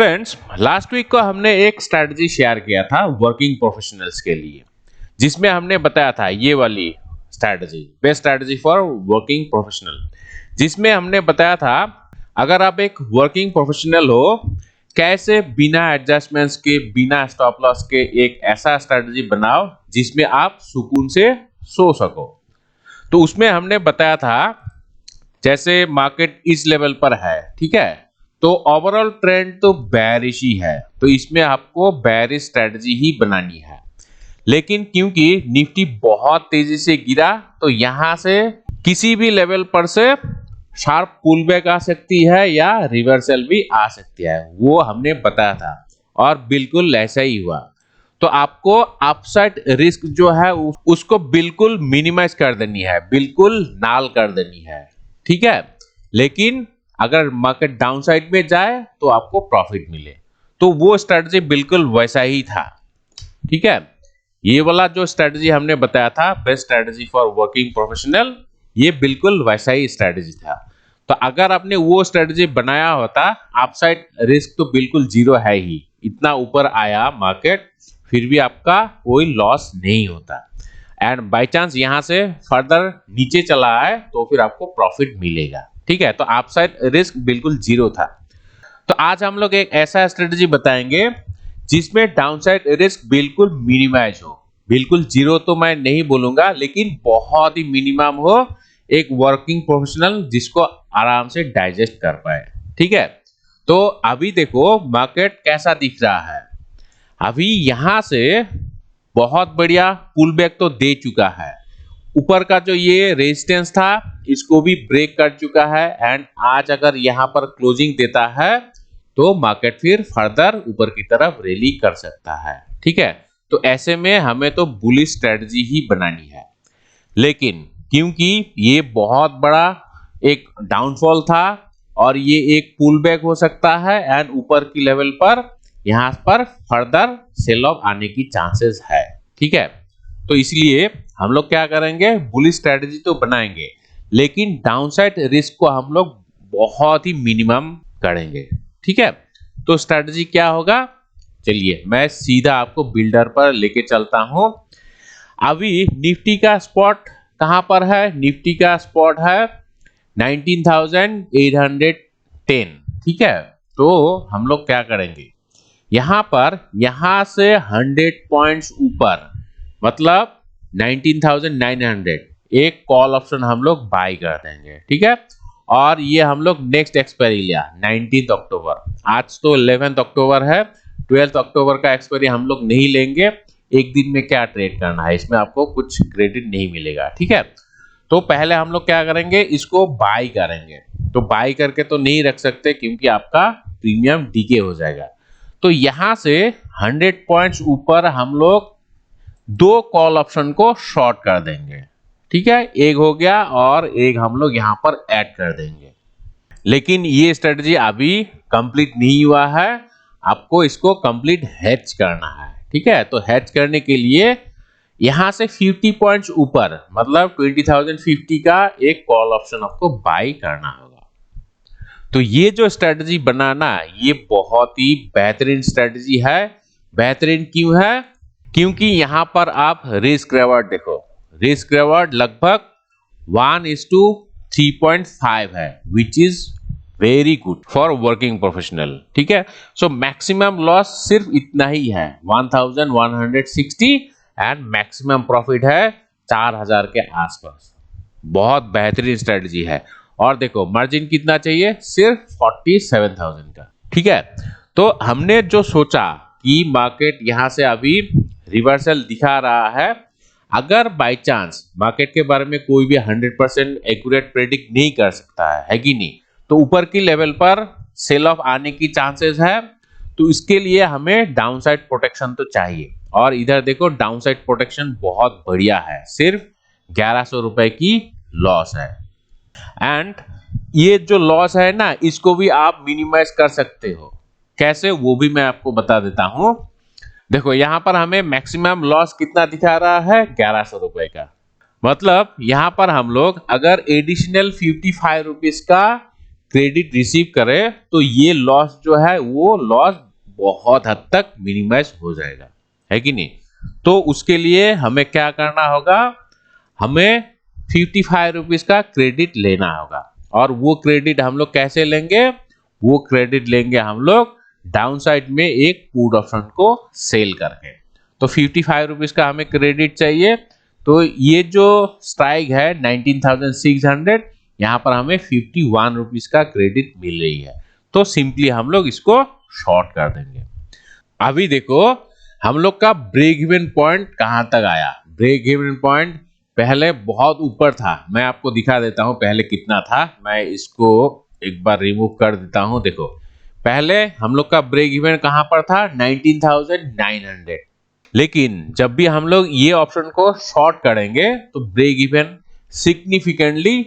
Friends, last week को हमने एक स्ट्रैटेजी शेयर किया था वर्किंग प्रोफेशनल्स के लिए, जिसमें हमने बताया था ये वाली strategy, best strategy for working professional, जिसमें हमने बताया था अगर आप एक वर्किंग प्रोफेशनल हो, कैसे बिना एडजस्टमेंट्स के, बिना स्टॉप लॉस के एक ऐसा स्ट्रैटेजी बनाओ जिसमें आप सुकून से सो सको। तो उसमें हमने बताया था जैसे मार्केट इस लेवल पर है, ठीक है, तो ओवरऑल ट्रेंड तो बेयरिश ही है, तो इसमें आपको बेयरिश स्ट्रेटजी ही बनानी है। लेकिन क्योंकि निफ्टी बहुत तेजी से गिरा, तो यहां से किसी भी लेवल पर से शार्प पुल बैक आ सकती है या रिवर्सल भी आ सकती है, वो हमने बताया था और बिल्कुल ऐसा ही हुआ। तो आपको अपसाइड रिस्क जो है उसको बिल्कुल मिनिमाइज कर देनी है, बिल्कुल नाल कर देनी है, ठीक है। लेकिन अगर मार्केट डाउन साइड में जाए तो आपको प्रॉफिट मिले, तो वो स्ट्रेटजी बिल्कुल वैसा ही था, ठीक है। ये वाला जो स्ट्रेटजी हमने बताया था best strategy for working professional, ये बिल्कुल वैसा ही स्ट्रेटजी था। तो अगर आपने वो स्ट्रेटजी बनाया होता, अपसाइड रिस्क तो बिल्कुल जीरो है ही, इतना ऊपर आया मार्केट फिर भी आपका कोई लॉस नहीं होता, एंड बाय चांस यहां से फर्दर नीचे चला है तो फिर आपको प्रॉफिट मिलेगा, ठीक है। तो अपसाइड रिस्क बिल्कुल जीरो था। तो आज हम लोग एक ऐसा स्ट्रेटजी बताएंगे जिसमें डाउनसाइड रिस्क बिल्कुल मिनिमाइज हो, बिल्कुल जीरो तो मैं नहीं बोलूंगा, लेकिन बहुत ही मिनिमम हो, एक वर्किंग प्रोफेशनल जिसको आराम से डाइजेस्ट कर पाए, ठीक है। तो अभी देखो मार्केट कैसा दिख रहा है, अभी यहां से बहुत बढ़िया पुल बैक तो दे चुका है, ऊपर का जो ये रेजिस्टेंस था इसको भी ब्रेक कर चुका है, एंड आज अगर यहां पर क्लोजिंग देता है तो मार्केट फिर फर्दर ऊपर की तरफ रैली कर सकता है, ठीक है। तो ऐसे में हमें तो बुलिश स्ट्रेटजी ही बनानी है, लेकिन क्योंकि ये बहुत बड़ा एक डाउनफॉल था और ये एक पुल बैक हो सकता है एंड ऊपर की लेवल पर यहां पर फर्दर सेल ऑफ आने की चांसेस है, ठीक है। तो इसलिए हम लोग क्या करेंगे, बुलिश स्ट्रेटजी तो बनाएंगे, लेकिन डाउनसाइड रिस्क को हम लोग बहुत ही मिनिमम करेंगे, ठीक है। तो स्ट्रेटजी क्या होगा, चलिए मैं सीधा आपको बिल्डर पर लेके चलता हूं। अभी निफ्टी का स्पॉट कहां पर है, निफ्टी का स्पॉट है 19,810, ठीक है। तो हम लोग क्या करेंगे, यहां पर यहां से 100 पॉइंट्स ऊपर, मतलब 19,900, एक कॉल ऑप्शन हम लोग बाय कर देंगे, ठीक है। और ये हम लोग नेक्स्ट एक्सपायरी लिया 19 अक्टूबर, आज तो 11 अक्टूबर है, 12 अक्टूबर का एक्सपायरी हम लोग नहीं लेंगे, एक दिन में क्या ट्रेड करना है, इसमें आपको कुछ क्रेडिट नहीं मिलेगा, ठीक है। तो पहले हम लोग क्या करेंगे, इसको बाय करेंगे। तो बाय करके तो नहीं रख सकते क्योंकि आपका प्रीमियम डीके हो जाएगा। तो यहां से 100 पॉइंट्स ऊपर हम लोग दो कॉल ऑप्शन को शॉर्ट कर देंगे, ठीक है, एक हो गया और एक हम लोग यहां पर ऐड कर देंगे। लेकिन ये स्ट्रेटजी अभी कंप्लीट नहीं हुआ है, आपको इसको कंप्लीट हैच करना है, ठीक है। तो हैच करने के लिए यहां से 50 पॉइंट्स ऊपर, मतलब 20,050 का एक कॉल ऑप्शन आपको बाय करना होगा। तो ये जो स्ट्रेटजी बनाना, ये बहुत ही बेहतरीन स्ट्रेटजी है। बेहतरीन क्यों है, क्योंकि यहां पर आप रिस्क रिवॉर्ड देखो, रिस्क रिवॉर्ड लगभग 1:3.5 है, which is very good for working professional, ठीक है। सो मैक्सिमम लॉस सिर्फ इतना ही है 1160 एंड मैक्सिमम प्रॉफिट है 4000 के आसपास। बहुत बेहतरीन स्ट्रेटजी है। और देखो मार्जिन कितना चाहिए, सिर्फ 47,000 का, ठीक है। तो हमने जो सोचा कि मार्केट यहां से अभी रिवर्सल दिखा रहा है, अगर बाय चांस मार्केट के बारे में कोई भी 100% एक्यूरेट प्रेडिक्ट नहीं कर सकता है कि नहीं, तो ऊपर की लेवल पर सेल ऑफ आने की चांसेस है, तो इसके लिए हमें डाउनसाइड प्रोटेक्शन तो चाहिए। और इधर देखो डाउनसाइड प्रोटेक्शन बहुत बढ़िया है, सिर्फ 1100 रुपए की लॉस है, एंड ये जो लॉस है ना, इसको भी आप मिनिमाइज कर सकते हो, कैसे वो भी मैं आपको बता देता हूं। देखो यहां पर हमें मैक्सिमम लॉस कितना दिखा रहा है, 1100 रुपए का, मतलब यहां पर हम लोग अगर एडिशनल 55 रुपीज का क्रेडिट रिसीव करें तो ये लॉस जो है वो लॉस बहुत हद तक मिनिमाइज हो जाएगा, है कि नहीं। तो उसके लिए हमें क्या करना होगा, हमें 55 रुपीज का क्रेडिट लेना होगा। और वो क्रेडिट हम लोग कैसे लेंगे, वो क्रेडिट लेंगे हम लोग डाउन साइड में एक पुट ऑप्शन को सेल करके। तो 55 रुपीज का हमें क्रेडिट चाहिए। तो ये जो स्ट्राइक है 19,600, यहाँ पर हमें 51 रुपीज का क्रेडिट मिल रही है। तो सिंपली हम लोग इसको शॉर्ट कर देंगे। अभी देखो हम लोग का ब्रेक इवन पॉइंट कहां तक आया। ब्रेक इवन पॉइंट पहले बहुत ऊपर था, मैं आपको दिखा देता हूं पहले कितना था। मैं इसको एक बार रिमूव कर देता हूं। देखो पहले हम लोग का ब्रेक इवन कहां पर था, 19,900। लेकिन जब भी हम लोग ये ऑप्शन को शॉर्ट करेंगे तो ब्रेक इवन सिग्निफिकेंटली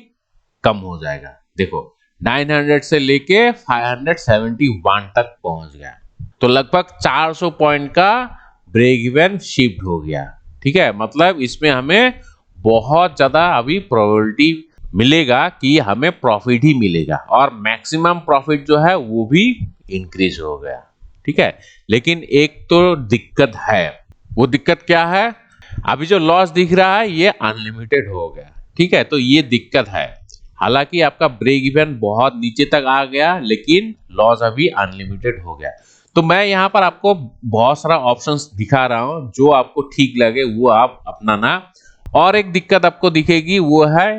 कम हो जाएगा। देखो 900 से लेके 571 तक पहुंच गया। तो लगभग 400 पॉइंट का ब्रेक इवन शिफ्ट हो गया। ठीक है, मतलब इसमें हमें बहुत ज्यादा अभी प्रोबेबिलिटी मिलेगा कि हमें प्रॉफिट ही मिलेगा, और मैक्सिमम प्रॉफिट जो है वो भी इंक्रीज हो गया। ठीक है, लेकिन एक तो दिक्कत है। वो दिक्कत क्या है, अभी जो लॉस दिख रहा है ये अनलिमिटेड हो गया। ठीक है, तो ये दिक्कत है। हालांकि आपका ब्रेक इवन बहुत नीचे तक आ गया, लेकिन लॉस अभी अनलिमिटेड हो गया। तो मैं यहाँ पर आपको बहुत सारा ऑप्शंस दिखा रहा हूं, जो आपको ठीक लगे वो आप अपनाना। और एक दिक्कत आपको दिखेगी वो है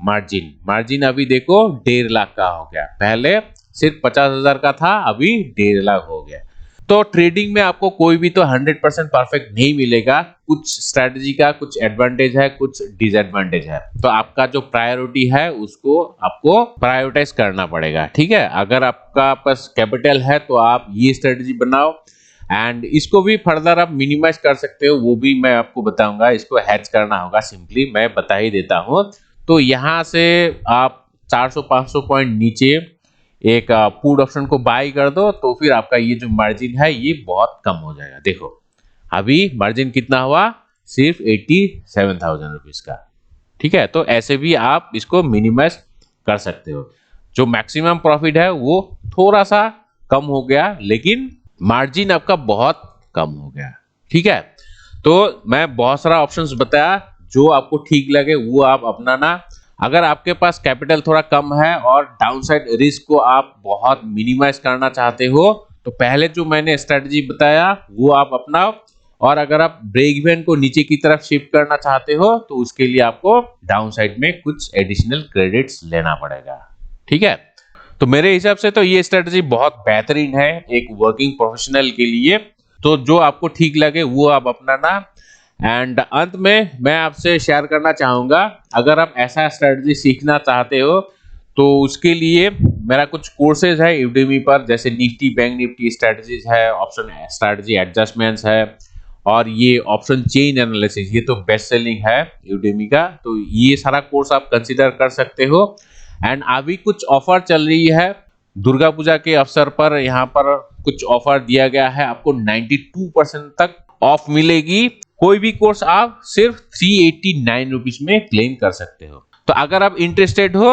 मार्जिन। मार्जिन अभी देखो 1.5 लाख का हो गया, पहले सिर्फ 50,000 का था, अभी 1.5 लाख हो गया। तो ट्रेडिंग में आपको कोई भी तो 100% परफेक्ट नहीं मिलेगा। कुछ स्ट्रेटजी का कुछ एडवांटेज है, कुछ डिसएडवांटेज है। तो आपका जो प्रायोरिटी है उसको आपको प्रायोरिटाइज करना पड़ेगा। ठीक है, अगर आपका पास कैपिटल है तो आप ये स्ट्रेटजी बनाओ, एंड इसको भी फर्दर आप मिनिमाइज कर सकते हो, वो भी मैं आपको बताऊंगा। इसको हैच करना होगा, सिंपली मैं बता ही देता हूं। तो यहां से आप 400-500 पॉइंट नीचे एक पुट ऑप्शन को बाय कर दो, तो फिर आपका ये जो मार्जिन है ये बहुत कम हो जाएगा। देखो अभी मार्जिन कितना हुआ, सिर्फ 87,000 रुपीज का। ठीक है, तो ऐसे भी आप इसको मिनिमाइज कर सकते हो। जो मैक्सिमम प्रॉफिट है वो थोड़ा सा कम हो गया, लेकिन मार्जिन आपका बहुत कम हो गया। ठीक है, तो मैं बहुत सारा ऑप्शंस बताया, जो आपको ठीक लगे वो आप अपनाना। अगर आपके पास कैपिटल थोड़ा कम है और डाउनसाइड रिस्क को आप बहुत मिनिमाइज करना चाहते हो, तो पहले जो मैंने स्ट्रेटजी बताया वो आप अपनाओ। और अगर आप ब्रेक इवन को नीचे की तरफ शिफ्ट करना चाहते हो तो उसके लिए आपको डाउनसाइड में कुछ एडिशनल क्रेडिट्स लेना पड़ेगा। ठीक है, तो मेरे हिसाब से तो ये स्ट्रेटजी बहुत बेहतरीन है एक वर्किंग प्रोफेशनल के लिए। तो जो आपको ठीक लगे वो आप अपनाना। एंड अंत में मैं आपसे शेयर करना चाहूंगा, अगर आप ऐसा स्ट्रेटजी सीखना चाहते हो तो उसके लिए मेरा कुछ कोर्सेज है यूडेमी पर, जैसे निफ्टी बैंक निफ्टी स्ट्रेटजीज है, ऑप्शन स्ट्रेटजी एडजस्टमेंट्स है, और ये ऑप्शन चेन एनालिसिस, ये तो बेस्ट सेलिंग है यूडेमी का। तो ये सारा कोर्स आप कंसीडर कर सकते हो। एंड अभी कुछ ऑफर चल रही है दुर्गा पूजा के अवसर पर, यहाँ पर कुछ ऑफर दिया गया है, आपको 92% तक ऑफ मिलेगी। कोई भी कोर्स आप सिर्फ 389 रुपीज में क्लेम कर सकते हो। तो अगर आप इंटरेस्टेड हो,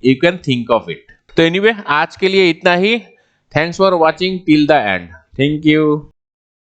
you can think of it. तो एनीवे आज के लिए इतना ही। Thanks for watching till the end. Thank you.